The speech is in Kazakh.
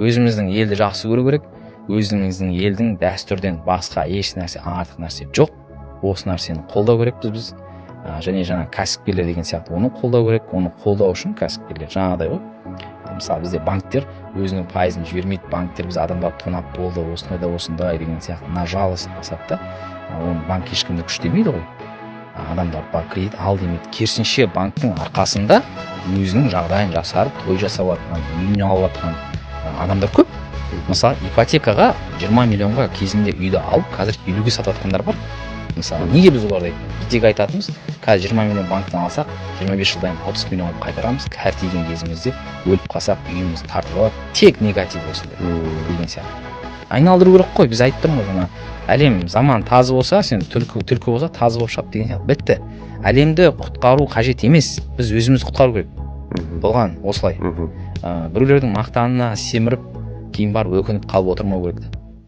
өзіміздің елді жақсы көру керек, өзіміздің елдің дәстүрден басқа еш нәрсе артық нәрсе жоқ. Осы нәрсені қолдау керекпіз біз. Және жаңа кәсіпкерлер деген сияқты оны қолдау керек. Оны қолдау үшін кәсіпкерлер жаңағыдай ғой. Мысалы бізде банктер өзінің пайызын жібермейді. Банктер біз адамдар тонап болды, осындай деген сияқты нажал жасады да. Оны банк ешкімді күштемейді ғой. Адамдар бар кредит ал демейді. Керісінше банктың арқасында өзінің жағдайын жасарып, той жасап жатқан, үйін алып жатқан адамдар көп. Мысалы, ипотекаға 20 миллионға кезінде үйді алып, қазір 50-ге сатып жатқандар бар. Мысалы, неге біз оларды тек айтатынымыз, қазір 20 миллион банктан алсақ, 25 жылдан 30 миллион қайтарамыз, кәртейген кезімізде өліп қалсақ, үйіміз тартып алады, тек негатив осындай деген сияқты. Айналдыру керек қой, біз айтып тұрмыз ғана. Әлем заман тазы болса, сен түлкі болса тазы болып шығады деген сияқты. Бітті. Әлемді құтқару қажет емес, біз өзімізді құтқару керек. Болған осылай. Біреулердің мақтанына семіріп, кейін барып өкініп қалып отырмау керек.